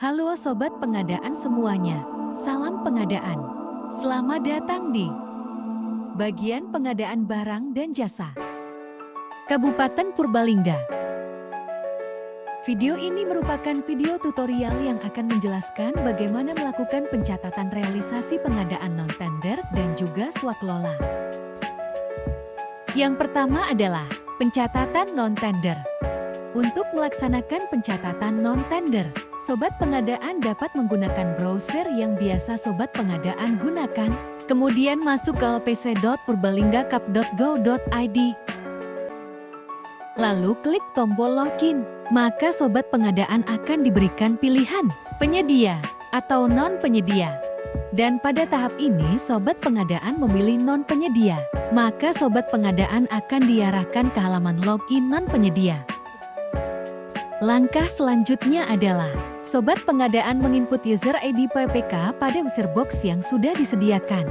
Halo Sobat Pengadaan semuanya, salam pengadaan. Selamat datang di bagian pengadaan barang dan jasa Kabupaten Purbalingga. Video ini merupakan video tutorial yang akan menjelaskan bagaimana melakukan pencatatan realisasi pengadaan non-tender dan juga swaklola. Yang pertama adalah pencatatan non-tender. Untuk melaksanakan pencatatan non-tender, Sobat Pengadaan dapat menggunakan browser yang biasa Sobat Pengadaan gunakan, kemudian masuk ke lpc.purbalinggakap.go.id. Lalu klik tombol login, maka Sobat Pengadaan akan diberikan pilihan penyedia atau non-penyedia. Dan pada tahap ini Sobat Pengadaan memilih non-penyedia, maka Sobat Pengadaan akan diarahkan ke halaman login non-penyedia. Langkah selanjutnya adalah, Sobat Pengadaan menginput user ID PPK pada user box yang sudah disediakan.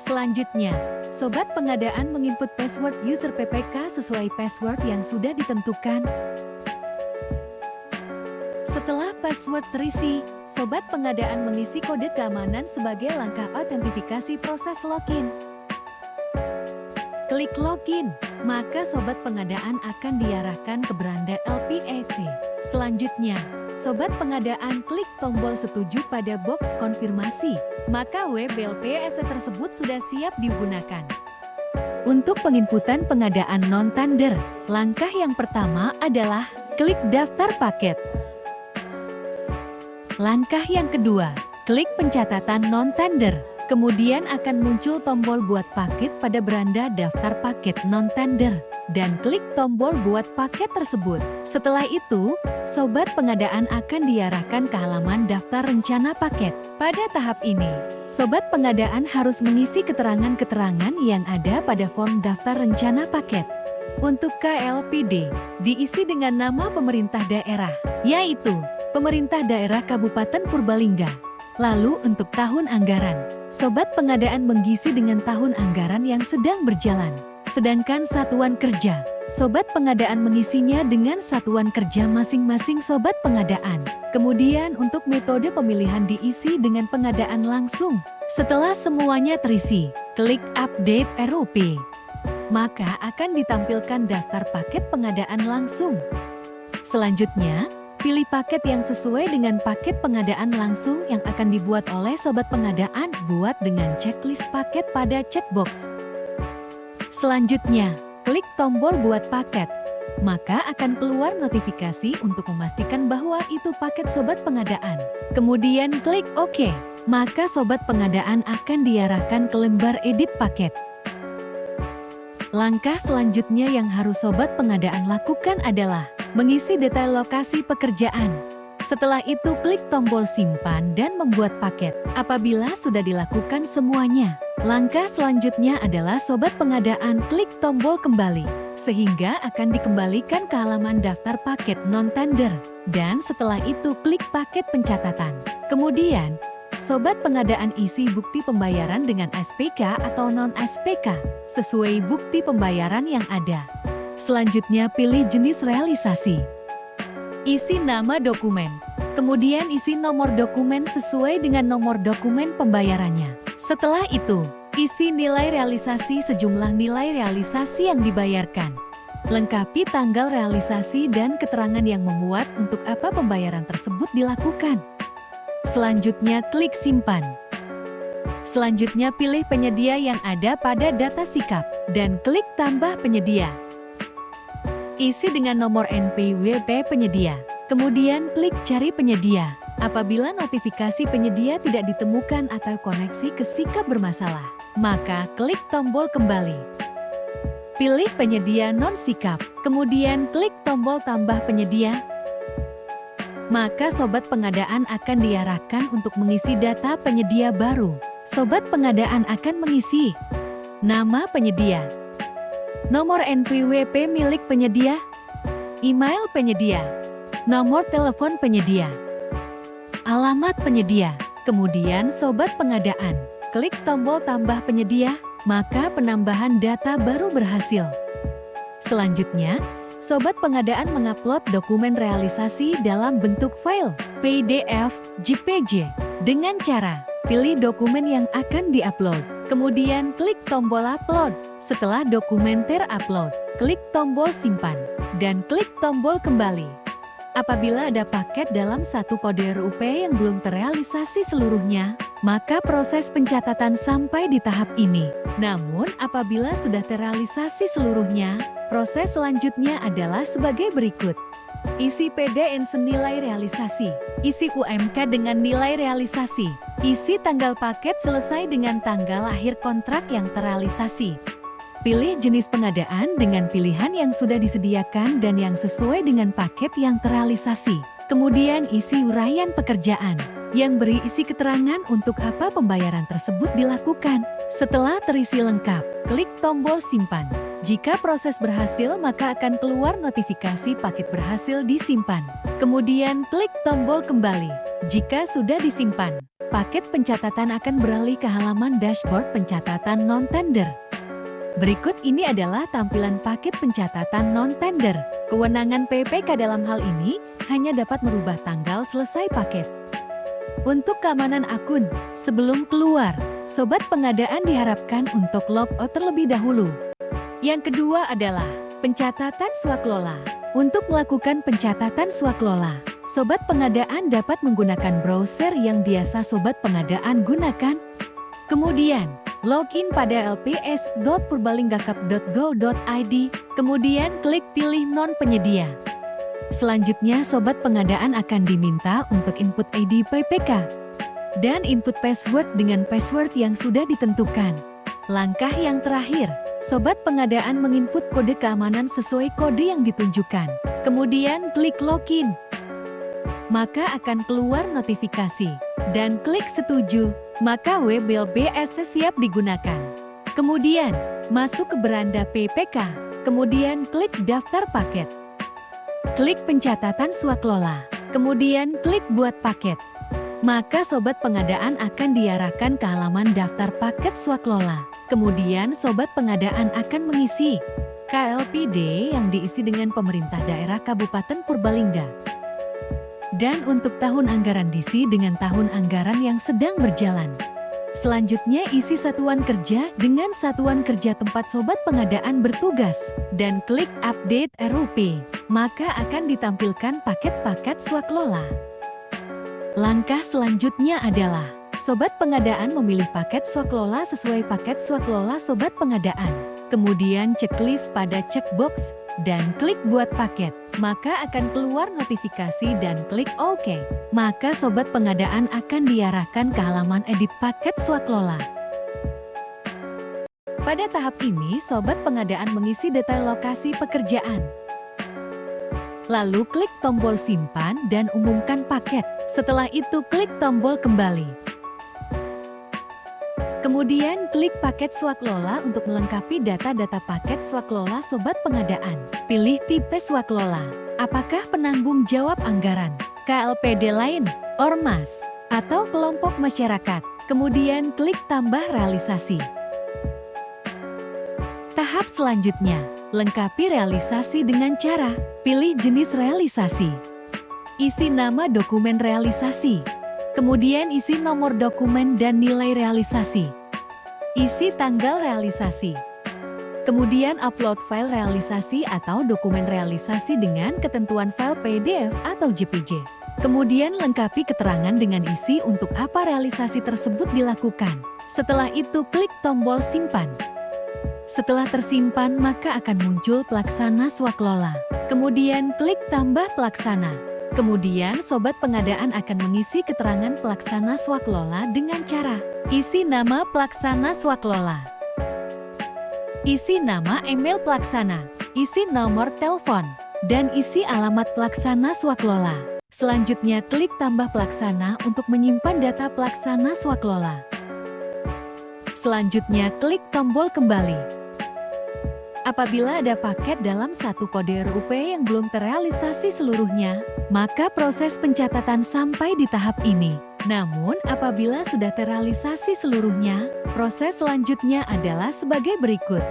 Selanjutnya, Sobat Pengadaan menginput password user PPK sesuai password yang sudah ditentukan. Setelah password terisi, Sobat Pengadaan mengisi kode keamanan sebagai langkah autentifikasi proses login. Klik login, maka Sobat Pengadaan akan diarahkan ke beranda LPAC. Selanjutnya, Sobat Pengadaan klik tombol setuju pada box konfirmasi, maka web LPAC tersebut sudah siap digunakan. Untuk penginputan pengadaan non-tender, langkah yang pertama adalah klik daftar paket. Langkah yang kedua, klik pencatatan non-tender. Kemudian akan muncul tombol buat paket pada beranda daftar paket non-tender, dan klik tombol buat paket tersebut. Setelah itu, Sobat Pengadaan akan diarahkan ke halaman daftar rencana paket. Pada tahap ini, Sobat Pengadaan harus mengisi keterangan-keterangan yang ada pada form daftar rencana paket. Untuk KLPD, diisi dengan nama pemerintah daerah, yaitu Pemerintah Daerah Kabupaten Purbalingga. Lalu untuk tahun anggaran, Sobat Pengadaan mengisi dengan tahun anggaran yang sedang berjalan. Sedangkan satuan kerja, Sobat Pengadaan mengisinya dengan satuan kerja masing-masing Sobat Pengadaan. Kemudian untuk metode pemilihan diisi dengan pengadaan langsung. Setelah semuanya terisi, klik update RUP. Maka akan ditampilkan daftar paket pengadaan langsung. Selanjutnya, pilih paket yang sesuai dengan paket pengadaan langsung yang akan dibuat oleh Sobat Pengadaan. Buat dengan checklist paket pada checkbox. Selanjutnya, klik tombol buat paket. Maka akan keluar notifikasi untuk memastikan bahwa itu paket Sobat Pengadaan. Kemudian klik OK. Maka Sobat Pengadaan akan diarahkan ke lembar edit paket. Langkah selanjutnya yang harus Sobat Pengadaan lakukan adalah mengisi detail lokasi pekerjaan. Setelah itu klik tombol simpan dan membuat paket. Apabila sudah dilakukan semuanya, langkah selanjutnya adalah Sobat Pengadaan klik tombol kembali, sehingga akan dikembalikan ke halaman daftar paket non-tender. Dan setelah itu klik paket pencatatan. Kemudian, Sobat Pengadaan isi bukti pembayaran dengan SPK atau non-SPK, sesuai bukti pembayaran yang ada. Selanjutnya pilih jenis realisasi. Isi nama dokumen. Kemudian isi nomor dokumen sesuai dengan nomor dokumen pembayarannya. Setelah itu, isi nilai realisasi sejumlah nilai realisasi yang dibayarkan. Lengkapi tanggal realisasi dan keterangan yang memuat untuk apa pembayaran tersebut dilakukan. Selanjutnya klik simpan. Selanjutnya pilih penyedia yang ada pada data sikap dan klik tambah penyedia. Isi dengan nomor NPWP penyedia. Kemudian klik cari penyedia. Apabila notifikasi penyedia tidak ditemukan atau koneksi ke sikap bermasalah, maka klik tombol kembali. Pilih penyedia non-sikap, kemudian klik tombol tambah penyedia. Maka Sobat Pengadaan akan diarahkan untuk mengisi data penyedia baru. Sobat Pengadaan akan mengisi nama penyedia, nomor NPWP milik penyedia, email penyedia, nomor telepon penyedia, alamat penyedia. Kemudian Sobat Pengadaan klik tombol tambah penyedia, maka penambahan data baru berhasil. Selanjutnya, Sobat pengadaan mengupload dokumen realisasi dalam bentuk file, PDF, JPG. Dengan cara, pilih dokumen yang akan diupload. Kemudian klik tombol upload. Setelah dokumen terupload, klik tombol simpan. Dan klik tombol kembali. Apabila ada paket dalam satu kode RUP yang belum terrealisasi seluruhnya, maka proses pencatatan sampai di tahap ini. Namun, apabila sudah terrealisasi seluruhnya, proses selanjutnya adalah sebagai berikut. Isi PDN senilai realisasi. Isi UMK dengan nilai realisasi. Isi tanggal paket selesai dengan tanggal akhir kontrak yang terrealisasi. Pilih jenis pengadaan dengan pilihan yang sudah disediakan dan yang sesuai dengan paket yang terrealisasi. Kemudian isi uraian pekerjaan, yang beri isi keterangan untuk apa pembayaran tersebut dilakukan. Setelah terisi lengkap, klik tombol simpan. Jika proses berhasil, maka akan keluar notifikasi paket berhasil disimpan. Kemudian klik tombol kembali. Jika sudah disimpan, paket pencatatan akan beralih ke halaman dashboard pencatatan non-tender. Berikut ini adalah tampilan paket pencatatan non-tender. Kewenangan PPK dalam hal ini hanya dapat merubah tanggal selesai paket. Untuk keamanan akun, sebelum keluar, sobat pengadaan diharapkan untuk logout terlebih dahulu. Yang kedua adalah pencatatan swaklola. Untuk melakukan pencatatan swaklola, sobat pengadaan dapat menggunakan browser yang biasa sobat pengadaan gunakan. Kemudian, login pada lps.purbalinggakap.go.id, kemudian klik pilih non-penyedia. Selanjutnya, sobat pengadaan akan diminta untuk input ID PPK dan input password dengan password yang sudah ditentukan. Langkah yang terakhir, sobat pengadaan menginput kode keamanan sesuai kode yang ditunjukkan. Kemudian klik login. Maka akan keluar notifikasi dan klik setuju. Maka WBLBS siap digunakan. Kemudian, masuk ke beranda PPK, kemudian klik daftar paket. Klik pencatatan swaklola, kemudian klik buat paket. Maka sobat pengadaan akan diarahkan ke halaman daftar paket swaklola. Kemudian sobat pengadaan akan mengisi KLPD yang diisi dengan pemerintah daerah Kabupaten Purbalingga. Dan untuk tahun anggaran diisi dengan tahun anggaran yang sedang berjalan. Selanjutnya isi satuan kerja dengan satuan kerja tempat sobat pengadaan bertugas. Dan klik update RUP, maka akan ditampilkan paket-paket swaklola. Langkah selanjutnya adalah, sobat pengadaan memilih paket swaklola sesuai paket swaklola sobat pengadaan. Kemudian checklist pada checkbox, dan klik buat paket, maka akan keluar notifikasi dan klik OK. Maka sobat pengadaan akan diarahkan ke halaman edit paket swaklola. Pada tahap ini, sobat pengadaan mengisi detail lokasi pekerjaan. Lalu klik tombol simpan dan umumkan paket. Setelah itu klik tombol kembali. Kemudian klik paket swaklola untuk melengkapi data-data paket swaklola sobat pengadaan. Pilih tipe swaklola. Apakah penanggung jawab anggaran, KLPD lain, ormas, atau kelompok masyarakat. Kemudian klik tambah realisasi. Tahap selanjutnya, lengkapi realisasi dengan cara pilih jenis realisasi. Isi nama dokumen realisasi. Kemudian isi nomor dokumen dan nilai realisasi. Isi tanggal realisasi. Kemudian upload file realisasi atau dokumen realisasi dengan ketentuan file PDF atau JPG. Kemudian lengkapi keterangan dengan isi untuk apa realisasi tersebut dilakukan. Setelah itu klik tombol simpan. Setelah tersimpan maka akan muncul pelaksana swaklola. Kemudian klik tambah pelaksana. Kemudian sobat pengadaan akan mengisi keterangan pelaksana swaklola dengan cara isi nama pelaksana swaklola, isi nama email pelaksana, isi nomor telepon, dan isi alamat pelaksana swaklola. Selanjutnya klik tambah pelaksana untuk menyimpan data pelaksana swaklola. Selanjutnya klik tombol kembali. Apabila ada paket dalam satu kode RUP yang belum terrealisasi seluruhnya, maka proses pencatatan sampai di tahap ini. Namun, apabila sudah terrealisasi seluruhnya, proses selanjutnya adalah sebagai berikut.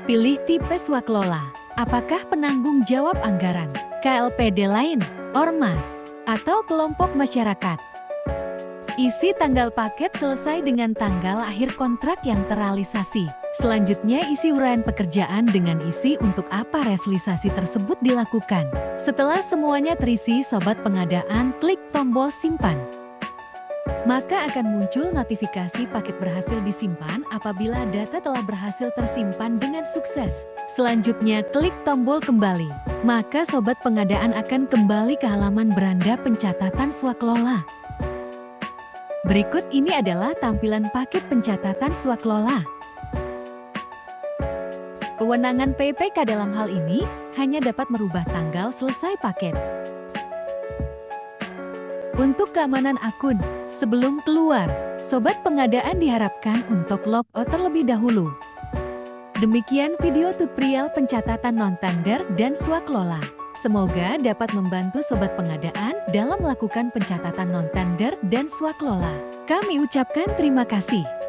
Pilih tipe swaklola. Apakah penanggung jawab anggaran, KLPD lain, ormas, atau kelompok masyarakat? Isi tanggal paket selesai dengan tanggal akhir kontrak yang terrealisasi. Selanjutnya isi uraian pekerjaan dengan isi untuk apa realisasi tersebut dilakukan. Setelah semuanya terisi, sobat pengadaan klik tombol simpan. Maka akan muncul notifikasi paket berhasil disimpan apabila data telah berhasil tersimpan dengan sukses. Selanjutnya klik tombol kembali. Maka sobat pengadaan akan kembali ke halaman beranda pencatatan swaklola. Berikut ini adalah tampilan paket pencatatan swaklola. Kewenangan PPK dalam hal ini hanya dapat merubah tanggal selesai paket. Untuk keamanan akun, sebelum keluar, sobat pengadaan diharapkan untuk logout terlebih dahulu. Demikian video tutorial pencatatan non-tender dan swaklola. Semoga dapat membantu sobat pengadaan dalam melakukan pencatatan non-tender dan swaklola. Kami ucapkan terima kasih.